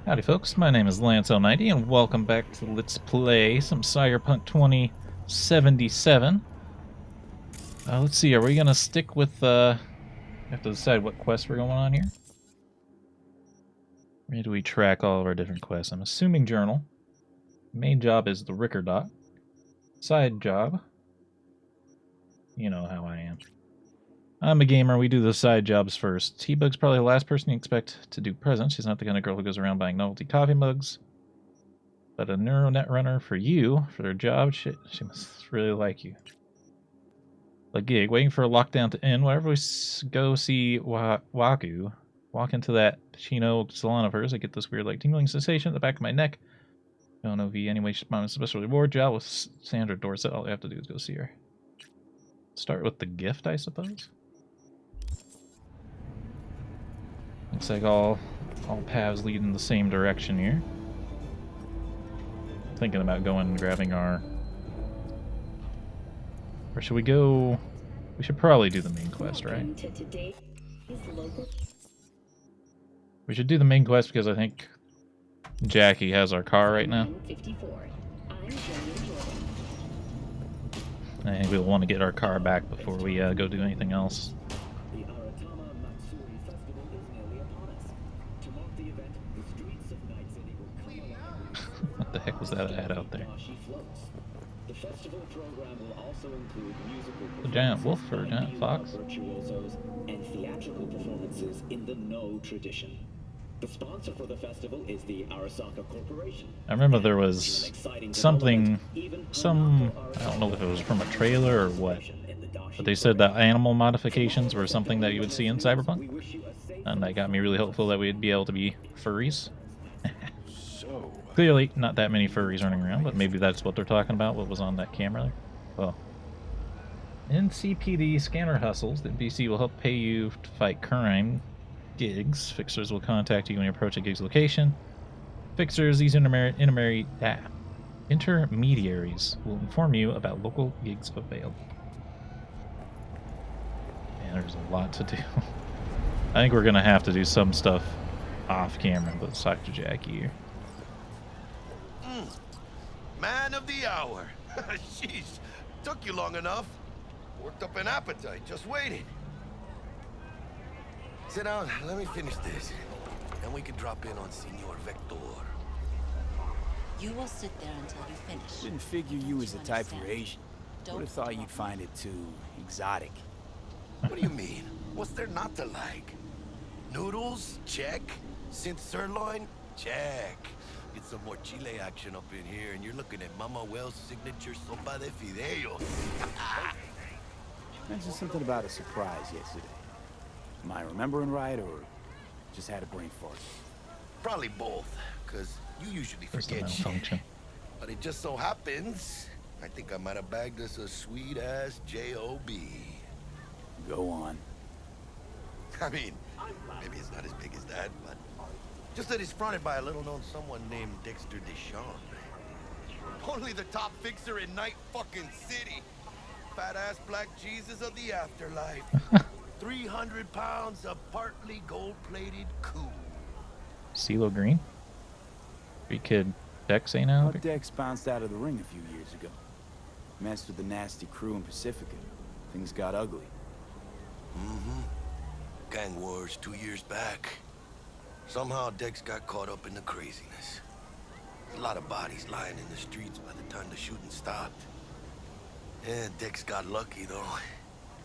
Howdy folks, my name is Lance Elliott and welcome back to Let's Play some Cyberpunk 2077. Let's see, are we going to stick with, we have to decide what quest we're going on here? Where do we track all of our different quests? I'm assuming journal. Main job is the Ricker dot. Side job. You know how I am. I'm a gamer, we do the side jobs first. T-Bug's probably the last person you expect to do present. She's not the kind of girl who goes around buying novelty coffee mugs. But a neural net runner for you, for their job, she must really like you. A gig, waiting for a lockdown to end. Whenever we go see Waku, walk into that Chino salon of hers, I get this weird, like, tingling sensation at the back of my neck. Don't know if he anyway should find a special reward job with Sandra Dorset. All I have to do is go see her. Start with the gift, I suppose. Looks like all paths lead in the same direction here. Thinking about going and grabbing our... Or should we go... We should probably do the main quest, right? We should do the main quest because I think Jackie has our car right now. I think we'll want to get our car back before we go do anything else. What the heck was that ad out there? The festival program will also include musical a giant wolf or a giant fox? Virtuosos and theatrical performances in the No tradition. The sponsor for the festival is the Arasaka Corporation. I remember there was something, I don't know if it was from a trailer or what, but they said that animal modifications were something that you would see in Cyberpunk, and that got me really hopeful that we'd be able to be furries. Clearly, not that many furries running around, but maybe that's what they're talking about, what was on that camera there. Well, NCPD scanner hustles. The NPC will help pay you to fight crime. Gigs. Fixers will contact you when you approach a gig's location. Fixers, these intermediaries will inform you about local gigs available. Man, there's a lot to do. I think we're going to have to do some stuff off camera, but let's talk to Jackie here. Man of the hour. Sheesh, took you long enough. Worked up an appetite, just waiting. Sit down, let me finish this. Then we can drop in on Senor Vector. You will sit there until you finish. Didn't figure you was the type for Asian. Would have thought you'd find it too exotic. What do you mean? What's there not to like? Noodles? Check. Synth sirloin? Check. Get some more chile action up in here, and you're looking at Mama Wells' signature sopa de fideos. Mentioned something about a surprise yesterday. Am I remembering right, or just had a brain fart? Probably both, because you usually forget shit. But it just so happens, I think I might have bagged us a sweet-ass J.O.B. Go on. I mean, maybe it's not as big as that, but... just that it's fronted by a little-known someone named Dexter Deshawn. Only the top fixer in Night fucking City. Fat-ass black Jesus of the afterlife. 300 pounds of partly gold-plated cool. CeeLo Green? Free kid Dex, ain't now? Dex bounced out of the ring a few years ago. Messed with the nasty crew in Pacifica. Things got ugly. Mm-hmm. Gang wars 2 years back. Somehow Dex got caught up in the craziness. A lot of bodies lying in the streets by the time the shooting stopped. Yeah, Dex got lucky though.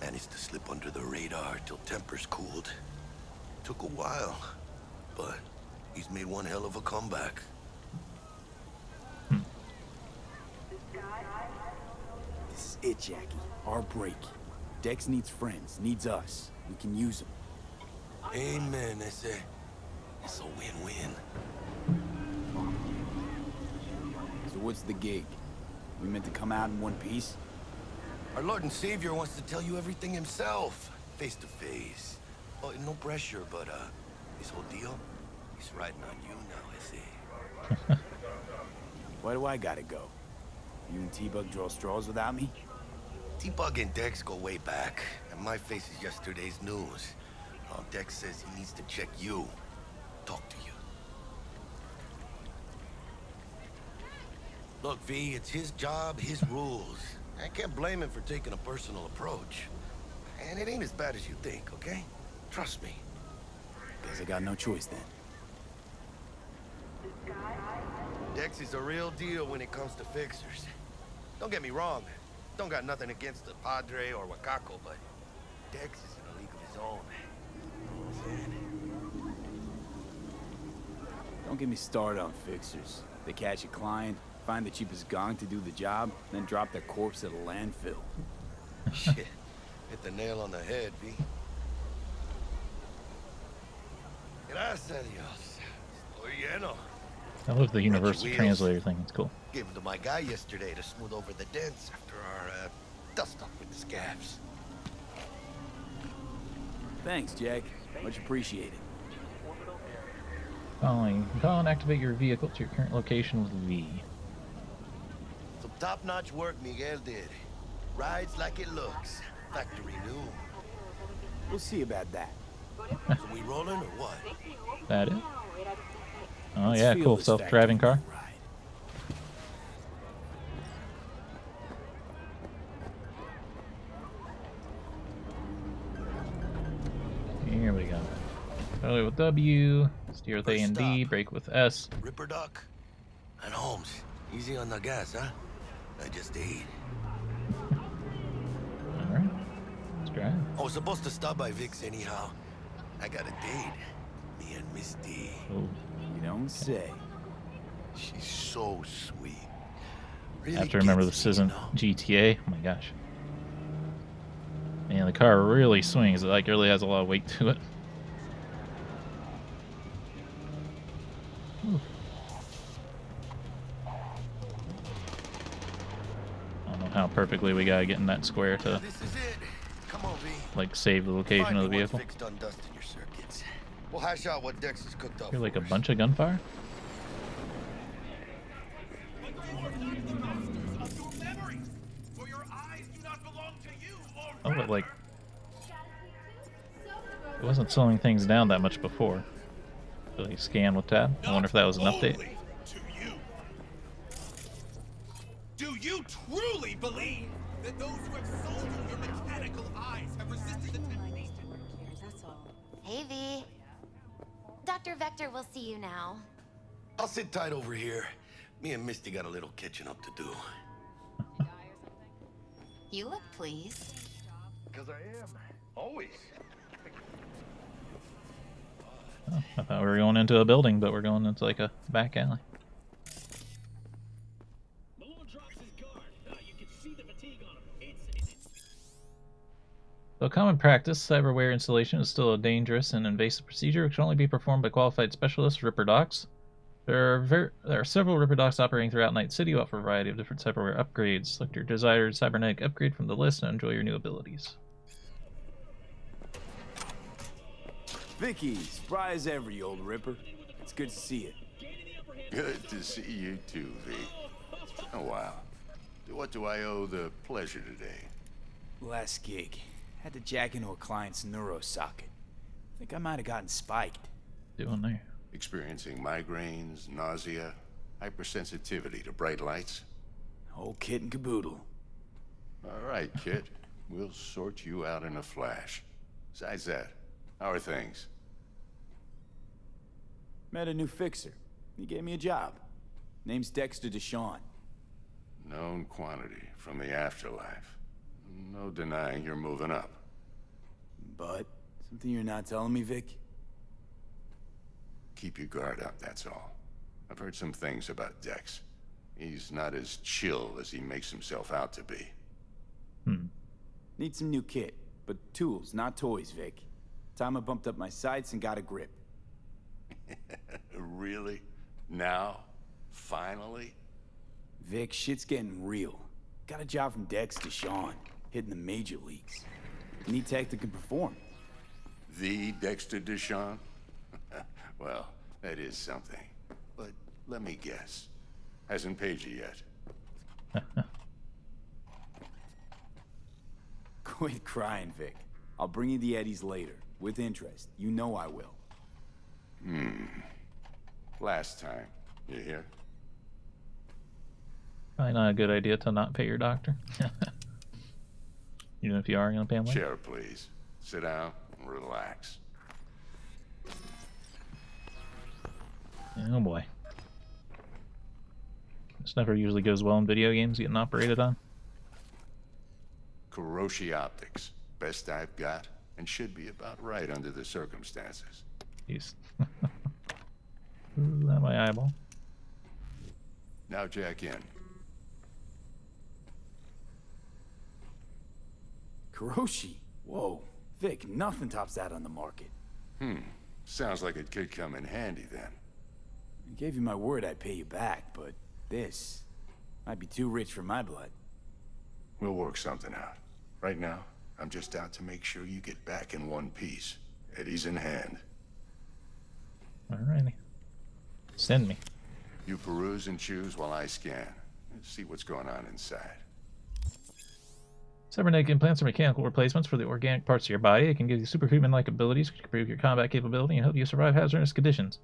Managed to slip under the radar till tempers cooled. Took a while, but he's made one hell of a comeback. This is it, Jackie. Our break. Dex needs friends, needs us. We can use them. Amen, It's a win-win. So what's the gig? We meant to come out in one piece? Our Lord and Savior wants to tell you everything himself, face to face. Oh, no pressure, but this whole deal, he's riding on you now, Why do I gotta go? You and T-Bug draw straws without me? T-Bug and Dex go way back, and my face is yesterday's news. Dex says he needs to check you. Talk to you. Look, V, it's his job, his rules. I can't blame him for taking a personal approach. And it ain't as bad as you think, okay? Trust me. Guess I got no choice then. Dex is a real deal when it comes to fixers. Don't get me wrong. Don't got nothing against the Padre or Wakako, but Dex is in a league of his own. You know what I'm saying? Don't get me started on fixers. They catch a client, find the cheapest gong to do the job, then drop their corpse at a landfill. Shit. Hit the nail on the head, V. Gracias a Dios. Estoy lleno. I love the universal wheels. translator thing. It's cool. Gave them to my guy yesterday to smooth over the dents after our dust up with the scabs. Thanks, Jack. Much appreciated. Calling. Call and activate your vehicle to your current location with V. Some top-notch work Miguel did. Rides like it looks. Factory new. We'll see about that. So we rolling or what? That it? Oh Let's yeah, feel cool. this Self-driving car. factory ride. Here we go. Start with W, steer with A First and D, stop. brake with S. Ripper Duck. And Holmes. Easy on the gas, huh? I just ate. Alright. Let's drive. I was supposed to stop by Vic's anyhow. I got a date. Me and Misty. Oh. You don't say. She's so sweet. I Really have to remember gets this me, isn't you know? GTA. Oh my gosh. Man, the car really swings. It like really has a lot of weight to it. Ooh. I don't know how perfectly we gotta get in that square to This is it. Come on, V. like save the location Find of the me once vehicle. Vic's done dusting your circuits. We'll hash out what Dex has cooked up. Hear like a for us. bunch of gunfire? Oh, but like it wasn't slowing things down that much before. Really scan with tab. I wonder if that was an update. To you. Do you truly believe that those who have sold you your mechanical eyes have resisted the temptation? That's all. Hey, V. Dr. Vector will see you now. I'll sit tight over here. Me and Misty got a little catching up to do. You look pleased. Because I am. Always. Oh, I thought we were going into a building, but we're going into like a back alley. Malone drops his guard. You can see the fatigue on him. It's Though common practice, cyberware installation is still a dangerous and invasive procedure which can only be performed by qualified specialists, Ripper Docs. There are several Ripper Docs operating throughout Night City who offer a variety of different cyberware upgrades. Select your desired cybernetic upgrade from the list and enjoy your new abilities. Vicky, spry as ever, you old Ripper. It's good to see you. Good to see you too, V. It's been a while. What do I owe the pleasure today? Last gig. Had to jack into a client's neuro socket. Think I might have gotten spiked. Doing there. Experiencing migraines, nausea, hypersensitivity to bright lights? Whole kit and caboodle. All right, kid. We'll sort you out in a flash. Besides that, how are things? Met a new fixer. He gave me a job. Name's Dexter Deshawn. Known quantity from the afterlife. No denying you're moving up. But, something you're not telling me, Vic? Keep your guard up, that's all. I've heard some things about Dex. He's not as chill as he makes himself out to be. Need some new kit, but tools, not toys, Vic. Time I bumped up my sights and got a grip. Really? Now? Finally? Vic, shit's getting real. Got a job from Dex Deshawn, hitting the major leagues. Need tech that can perform. The Dexter Deshawn? Well, that is something. But let me guess. Hasn't paid you yet. Quit crying, Vic. I'll bring you the eddies later, with interest. You know I will. Last time. You hear? Probably not a good idea to not pay your doctor. Even if you are going to pay him. Chair, please. Sit down and relax. Oh boy. This never usually goes well in video games getting operated on. Kiroshi optics. Best I've got, and should be about right under the circumstances. Jeez. Ooh, that my eyeball. Now jack in. Kiroshi? Whoa. Vic, nothing tops that on the market. Sounds like it could come in handy then. I gave you my word I'd pay you back, but this might be too rich for my blood. We'll work something out. Right now, I'm just out to make sure you get back in one piece. Eddie's in hand. Alrighty. Send me. You peruse and choose while I scan. Let's see what's going on inside. Cybernetic implants are mechanical replacements for the organic parts of your body. It can give you superhuman-like abilities, which can improve your combat capability and help you survive hazardous conditions.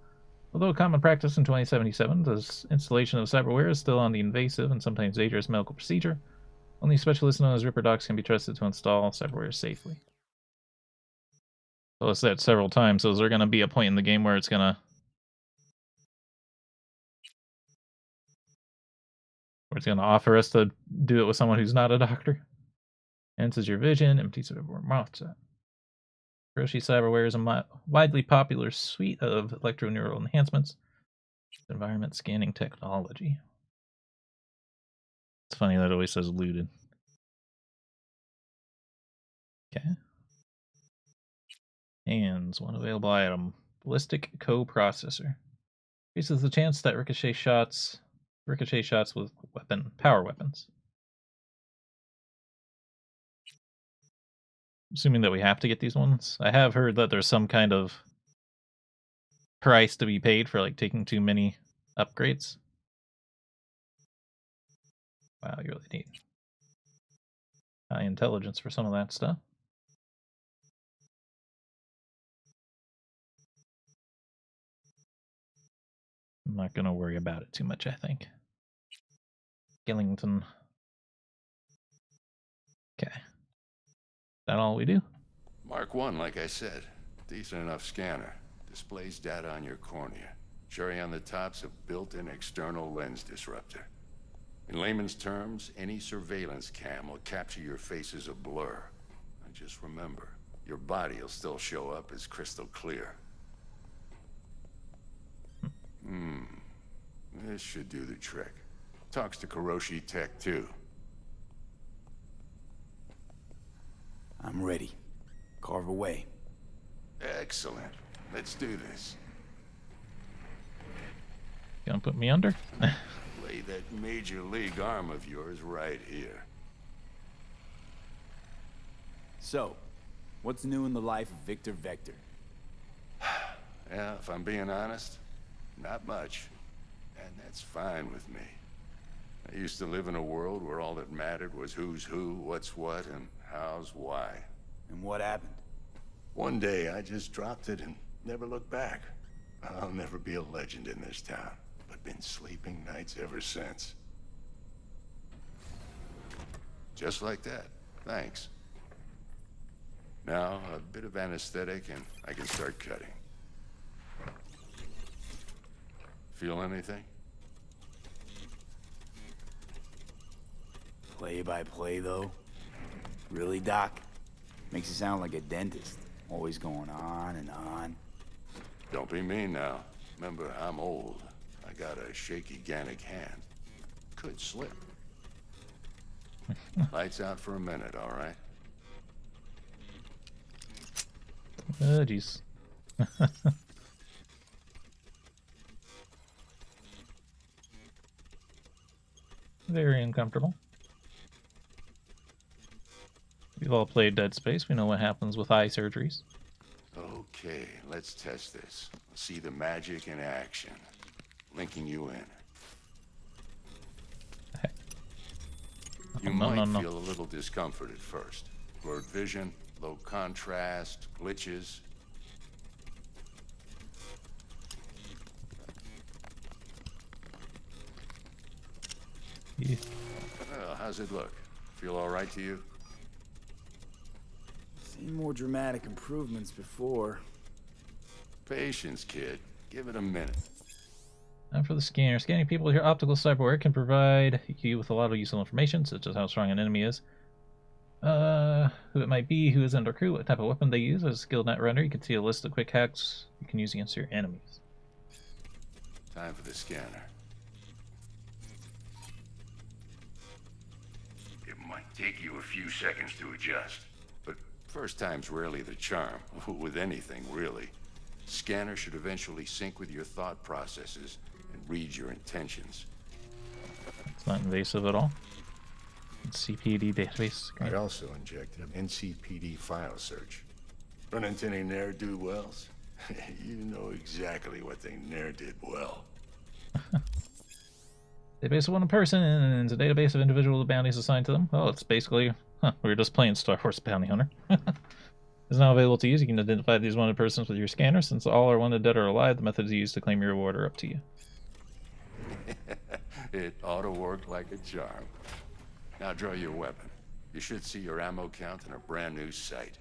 Although a common practice in 2077, the installation of cyberware is still on the invasive and sometimes dangerous medical procedure. Only specialists known as Ripper Docs can be trusted to install cyberware safely. So I said several times, so is there going to be a point in the game where it's going to... offer us to do it with someone who's not a doctor? Enhances your vision, empties of your mouth set. Kiroshi Cyberware is a widely popular suite of electroneural enhancements. Environment scanning technology. It's funny that it always says looted. Okay. Hands, one available item. Ballistic coprocessor. Increases the chance that ricochet shots with power weapons. Assuming that we have to get these ones. I have heard that there's some kind of price to be paid for like taking too many upgrades. Wow, you really need high intelligence for some of that stuff. I'm not going to worry about it too much, I think. Gillington. Okay. That all we do? Mark 1, like I said. Decent enough scanner. Displays data on your cornea. Cherry on the top's a built-in external lens disruptor. In layman's terms, any surveillance cam will capture your face as a blur. And just remember, your body will still show up as crystal clear. This should do the trick. Talks to Kiroshi Tech, too. I'm ready. Carve away. Excellent. Let's do this. Gonna put me under? Lay that major league arm of yours right here. So, what's new in the life of Victor Vector? Yeah, if I'm being honest, not much. And that's fine with me. I used to live in a world where all that mattered was who's who, what's what, and how's why. And what happened? One day, I just dropped it and never looked back. I'll never be a legend in this town, but been sleeping nights ever since. Just like that. Thanks. Now, a bit of anesthetic and I can start cutting. Feel anything? Play by play, though? Really, Doc? Makes you sound like a dentist. Always going on and on. Don't be mean now. Remember, I'm old. I got a shaky Gannic hand. Could slip. Lights out for a minute, all right? Oh, jeez. Very uncomfortable. We've all played Dead Space. We know what happens with eye surgeries. Okay, let's test this. See the magic in action. Linking you in. You might feel a little discomfort at first. Blurred vision, low contrast, glitches. Yeah. Well, how's it look? Feel all right to you? Seen more dramatic improvements before. Patience, kid. Give it a minute. Now for the scanner. Scanning people with your optical cyberware can provide you with a lot of useful information, such as how strong an enemy is, who it might be, who is in their crew, what type of weapon they use. As a skilled net runner, you can see a list of quick hacks you can use against your enemies. Time for the scanner. It might take you a few seconds to adjust, but first time's rarely the charm, with anything, really. Scanner should eventually sync with your thought processes and read your intentions. It's not invasive at all. It's CPD database. I'd also inject an NCPD file search. Run into any ne'er-do-wells? You know exactly what they ne'er did well. Database of one person, and it's a database of individual bounties assigned to them. Oh, it's basically, we're just playing Star Wars Bounty Hunter. It's now available to use. You can identify these wanted persons with your scanner. Since all are wanted, dead or alive, the methods used to claim your reward are up to you. It ought to work like a charm. Now draw your weapon. You should see your ammo count in a brand new sight.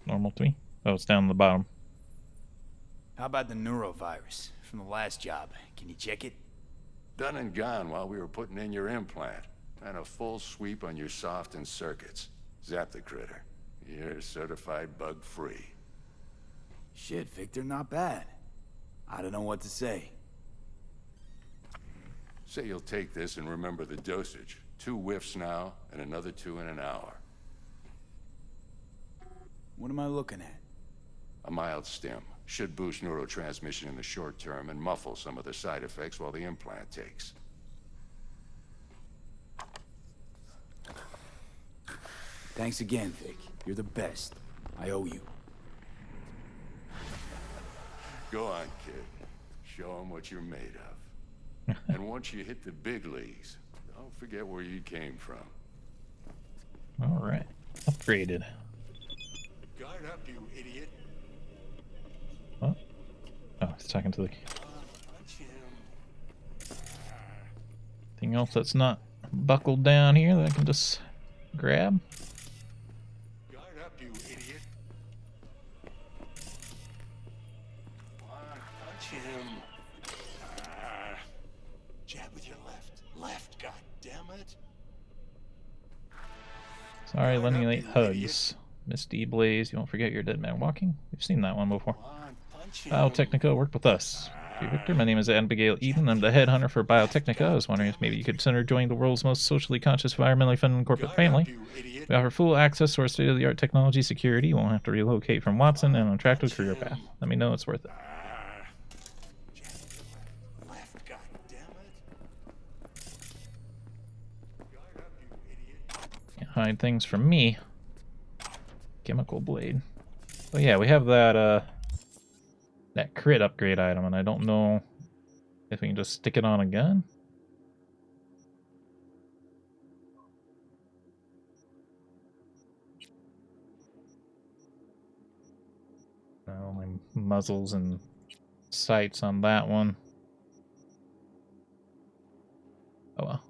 Normal to me. Oh, it's down the bottom. How about the neurovirus from the last job? Can you check it? Done and gone while we were putting in your implant. And a full sweep on your soft and circuits. Zap the critter. You're certified bug-free. Shit, Victor, not bad. I don't know what to say. Say you'll take this and remember the dosage. 2 whiffs now, and another 2 in an hour. What am I looking at? A mild stim. Should boost neurotransmission in the short term and muffle some of the side effects while the implant takes. Thanks again, Vic. You're the best. I owe you. Go on, kid. Show them what you're made of. And once you hit the big leagues, don't forget where you came from. Alright. Upgraded. Guard up, you idiot. What? Oh, he's talking to the... Anything else that's not buckled down here that I can just grab? Guard up, you idiot. Punch him. Jab with your left. Left, goddammit. Sorry, lending late hugs. Misty Blaze, you won't forget your dead man walking. We've seen that one before. Biotechnica worked with us. Hey, Victor, my name is Abigail Eden. I'm the headhunter for Biotechnica. I was wondering if maybe you could consider joining the world's most socially conscious, environmentally friendly corporate family. We offer full access to our state-of-the-art technology security. You won't have to relocate from Watson and an attractive career path. Let me know it's worth it. Can't hide things from me. Chemical blade. Oh yeah, we have that that crit upgrade item, and I don't know if we can just stick it on a gun. Only muzzles and sights on that one. Oh well.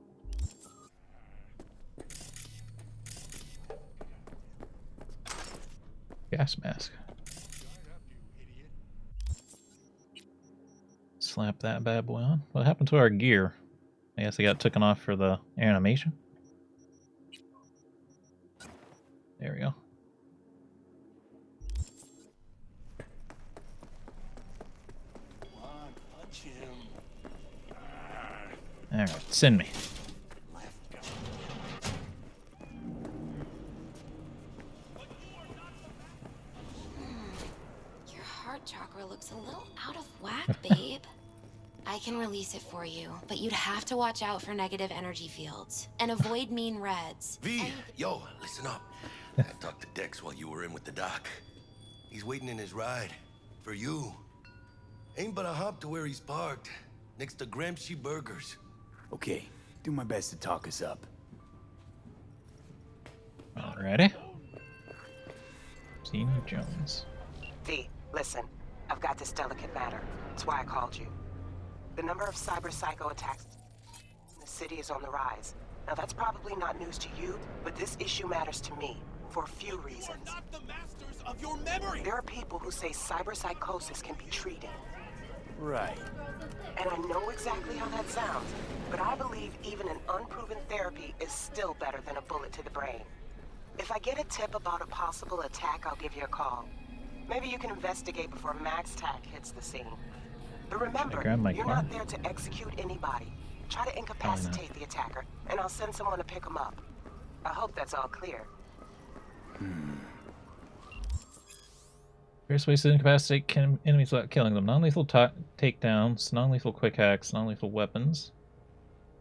Gas mask. Slap that bad boy on. What happened to our gear? I guess it got taken off for the animation. There we go. Alright, send me. Your heart chakra looks a little out of whack, babe. I can release it for you, but you'd have to watch out for negative energy fields and avoid mean reds. V, yo, listen up. I talked to Dex while you were in with the doc. He's waiting in his ride. For you. Ain't but a hop to where he's parked. Next to Gramsci Burgers. Okay, do my best to talk us up. Alrighty. Zeno Jones. V, Listen, I've got this delicate matter. That's why I called you. The number of cyber psycho attacks in the city is on the rise. Now that's probably not news to you, but this issue matters to me for a few reasons. You are not the masters of your memory! There are people who say cyberpsychosis can be treated. Right. And I know exactly how that sounds, but I believe even an unproven therapy is still better than a bullet to the brain. If I get a tip about a possible attack, I'll give you a call. Maybe you can investigate before Max Tack hits the scene. But remember, you're not there to execute anybody. Try to incapacitate the attacker, and I'll send someone to pick him up. I hope that's all clear. Various ways to incapacitate enemies without killing them. Non-lethal takedowns, non-lethal quick hacks, non-lethal weapons,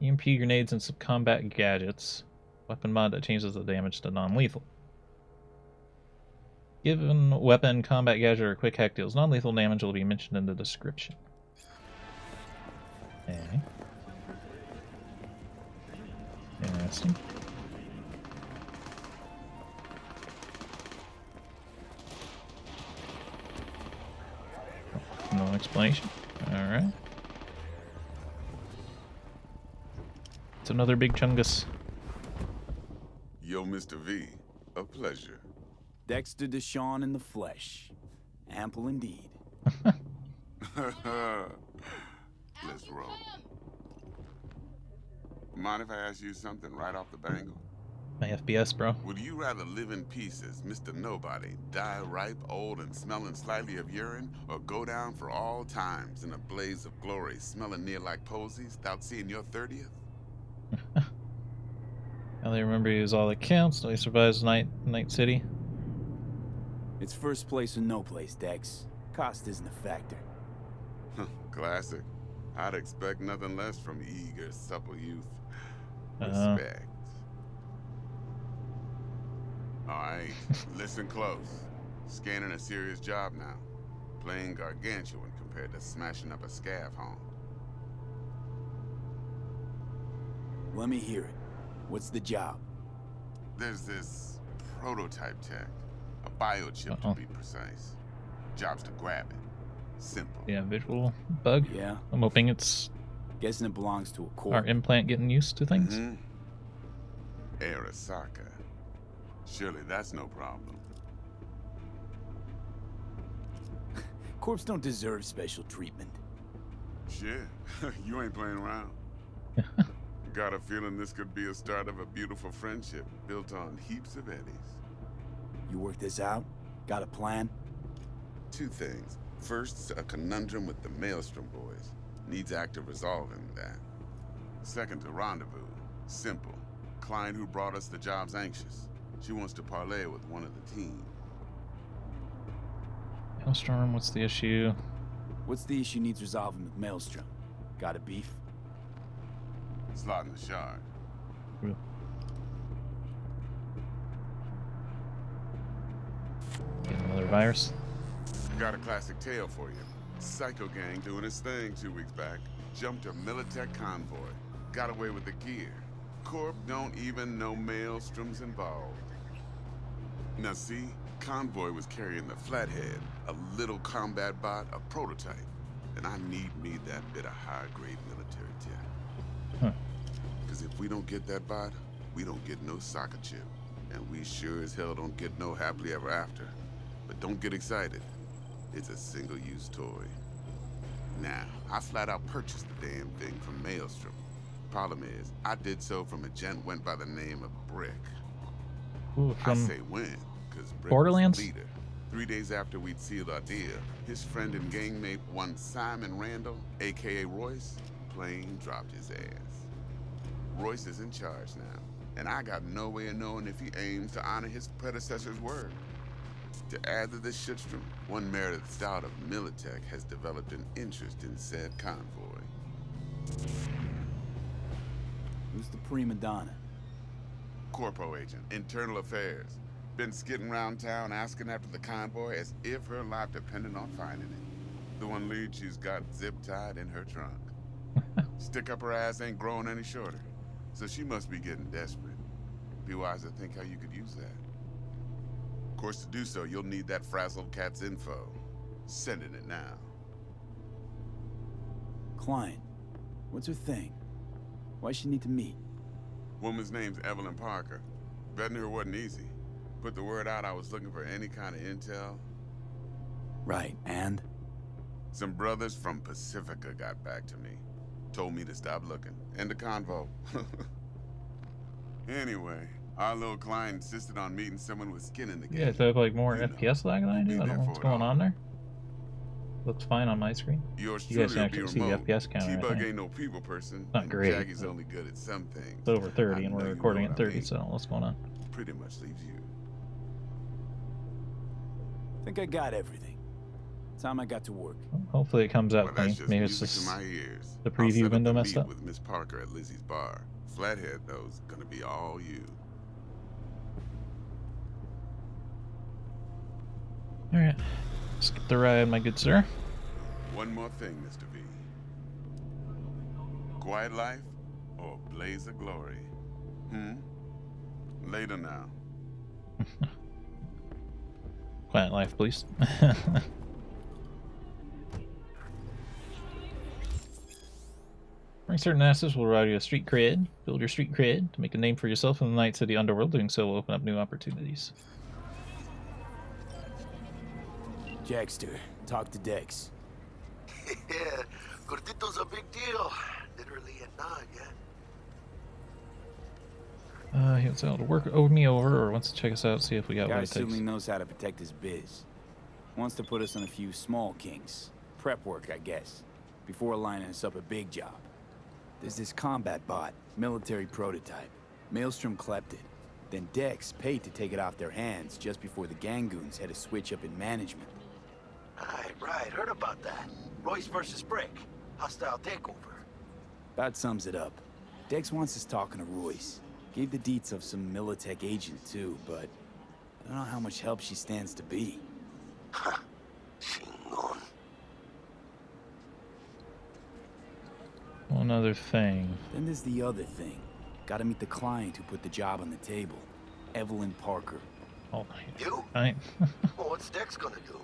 EMP grenades, and some combat gadgets. Weapon mod that changes the damage to non-lethal. Given weapon, combat gadget, or quick hack deals non-lethal damage will be mentioned in the description. Okay. Interesting. No explanation. Alright. It's another big chungus. Yo, Mr. V, a pleasure. Dexter Deshawn in the flesh. Ample indeed. Let's roll. Mind if I ask you something right off the bangle? My FBS, bro. Would you rather live in pieces, Mr. Nobody, die ripe, old, and smelling slightly of urine, or go down for all times in a blaze of glory, smelling near like posies, without seeing your 30th? Now they remember he was all that counts. He survives Night City. It's first place or no place, Dex. Cost isn't a factor. Classic. I'd expect nothing less from eager, supple youth. Respect. Alright, listen close. Scanning a serious job now. Playing gargantuan compared to smashing up a scav home. Let me hear it. What's the job? There's this prototype tech. A biochip to be precise. Job's to grab it. Simple. Yeah, visual bug. Yeah. I'm hoping it's guessing it belongs to a core. Our implant getting used to things. Arasaka. Surely that's no problem. Corps don't deserve special treatment. Shit, you ain't playing around. Got a feeling this could be a start of a beautiful friendship built on heaps of eddies. You work this out? Got a plan? Two things. First, a conundrum with the Maelstrom boys. Needs active resolving that. Second, a rendezvous. Simple. Client who brought us the job's anxious. She wants to parlay with one of the team. Maelstrom, what's the issue? What's the issue needs resolving with Maelstrom? Got a beef? Slotting the shard. Real. Getting another virus. Got a classic tale for you. Psycho gang doing his thing 2 weeks back. Jumped a Militech convoy. Got away with the gear. Corp don't even know Maelstrom's involved. Now see, convoy was carrying the Flathead, a little combat bot, a prototype. And I need me that bit of high-grade military tech. Because if we don't get that bot, we don't get no soccer chip. And we sure as hell don't get no happily ever after. But don't get excited. It's a single-use toy. Now, I flat out purchased the damn thing from Maelstrom. Problem is, I did so from a gent went by the name of Brick. Ooh, I say when, because Brick Borderlands? was the leader. 3 days after we'd sealed our deal, his friend and gangmate, one Simon Randall, a.k.a. Royce, plain dropped his ass. Royce is in charge now, and I got no way of knowing if he aims to honor his predecessor's word. To add to this shitstrom, one Meredith Stout of Militech has developed an interest in said convoy. Who's the prima donna? Corpo agent, internal affairs. Been skidding around town asking after the convoy as if her life depended on finding it. The one lead she's got zip-tied in her trunk. Stick up her ass ain't growing any shorter, so she must be getting desperate. Be wise to think how you could use that. Of course, to do so, you'll need that frazzled cat's info. Sending it now. Client. What's her thing? Why she need to meet? Woman's name's Evelyn Parker. Vetting her wasn't easy. Put the word out I was looking for any kind of intel. Right, and? Some brothers from Pacifica got back to me. Told me to stop looking. End the convo. Anyway, our little client insisted on meeting someone with skin in the game. Yeah, so I have like more You know, FPS lag than I do. I don't know what's going on there. Looks fine on my screen. Yours You guys truly can will actually be see the remote. FPS counter. I T-Bug think. ain't no people person. Not and great, Jackie's but only good at some things. It's over 30 I and know we're you recording know at what I 30, mean. so what's going on? Pretty much leaves you. Think I got everything. Time I got to work. Well, hopefully it comes out Well, clean. that's just Maybe it's music to just my ears. the I'll preview set up window the messed meet up. with Miss Parker at Lizzie's bar. Flathead, though's gonna be all you. Alright. Skip the ride, my good sir. One more thing, Mr. V. Quiet life or blaze of glory? Later now. Quiet life, please. Bring certain assets will allow you a street cred. Build your street cred to make a name for yourself in the Night City underworld. Doing so will open up new opportunities. Jackster, talk to Dex. Yeah, Gordito's a big deal. Literally a nod, yeah. He wants to work me over or wants to check us out, see if we got what Guy it takes. certainly knows how to protect his biz. Wants to put us on a few small kinks. Prep work, I guess. Before lining us up a big job. There's this combat bot, military prototype. Maelstrom clept it. Then Dex paid to take it off their hands just before the Gangoons had a switch up in management. Right. Heard about that. Royce versus Brick. Hostile takeover. That sums it up. Dex wants us talking to Royce. Gave the deets of some Militech agent too, but I don't know how much help she stands to be. Chingon. One other thing. Then there's the other thing. Gotta meet the client who put the job on the table. Evelyn Parker. Oh, You? right. Well, what's Dex gonna do?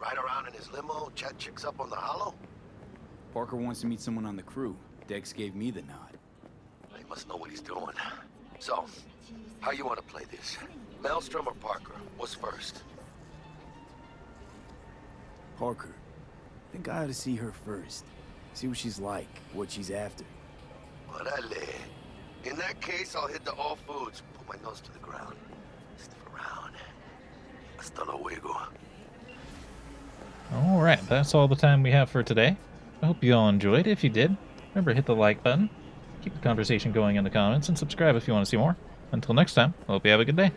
Ride around in his limo, chat chicks up on the hollow? Parker wants to meet someone on the crew. Dex gave me the nod. He must know what he's doing. So, how you want to play this? Maelstrom or Parker? What's first? Parker. Think I ought to see her first. See what she's like, what she's after. Orale. In that case, I'll hit the all foods. Put my nose to the ground. Sniff around. Hasta luego. Alright, that's all the time we have for today. I hope you all enjoyed. If you did, remember to hit the like button, keep the conversation going in the comments, and subscribe if you want to see more. Until next time, I hope you have a good day.